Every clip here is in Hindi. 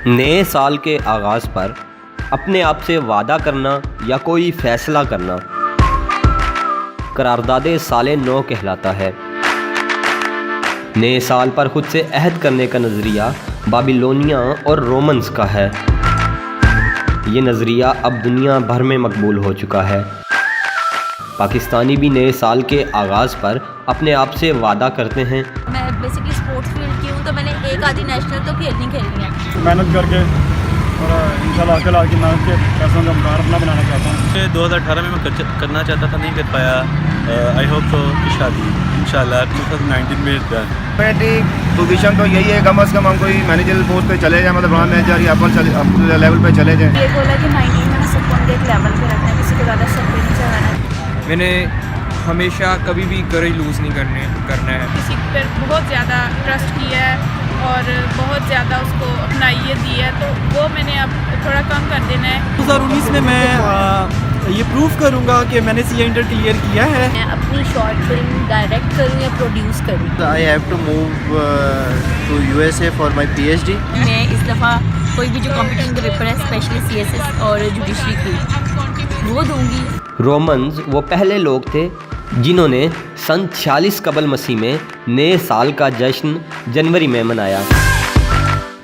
नए साल के आगाज़ पर अपने आप से वादा करना या कोई फ़ैसला करना करारदादे साले नौ कहलाता है। नए साल पर खुद से अहद करने का नज़रिया बाबिलोनिया और रोमन्स का है। ये नज़रिया अब दुनिया भर में मकबूल हो चुका है। पाकिस्तानी भी नए साल के आगाज़ पर अपने आप से वादा करते हैं। मैं बेसिकली स्पोर्ट्स फील्ड की हूँ, तो मैंने एक आधी नेशनल तो खेलनी है। मेहनत करके और इंशाल्लाह आगे लाके मेहनत के पैसों का मकान अपना बनाना चाहता हूँ। 2018 में मैं करना चाहता था, नहीं कर पाया। आई होप सो कि शादी इंशाल्लाह 2019 में मेरी पोजीशन तो यही है, कम से कम हम कोई मैनेजर पोस्ट पे चले जाए, मतलब वहाँ मैनेजर या अपर लेवल पे चले जाएँ। ये बोला कि 19 में सबको एक लेवल पे रखना है, किसी को ज़्यादा सर पे नहीं चढ़ाना। मैंने हमेशा कभी भी करेज लूज़ नहीं करना है। किसी पर बहुत ज़्यादा ट्रस्ट किया है और बहुत ज़्यादा उसको अपना ये दिया है, तो वो मैंने अब थोड़ा कम कर देना है। 2019 में मैं ये प्रूव करूँगा कि मैंने सी इंटर क्लियर किया है। मैं अपनी शॉर्ट फिल्म डायरेक्ट करूँ या प्रोड्यूस करूँ। I have to move to USA for my PhD। मैं इस दफ़ा कोई भी जो कॉम्पिटिशन के पेपर है, स्पेशली CSS और जुडिशरी की, वो दूँगी। रोमन्स वो पहले लोग थे जिन्होंने सन 46 कबल मसीह में नए साल का जश्न जनवरी में मनाया।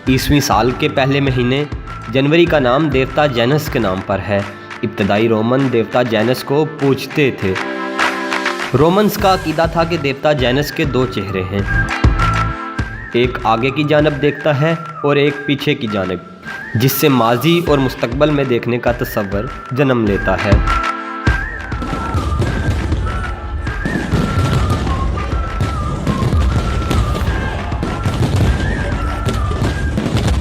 ईस्वी साल के पहले महीने जनवरी का नाम देवता जैनस के नाम पर है। इब्तदाई रोमन देवता जैनस को पूजते थे। रोमन्स का अकीदा था कि देवता जैनस के दो चेहरे हैं, एक आगे की जानब देखता है और एक पीछे की जानब, जिससे माजी और मुस्तकबल में देखने का तसव्वुर जन्म लेता है।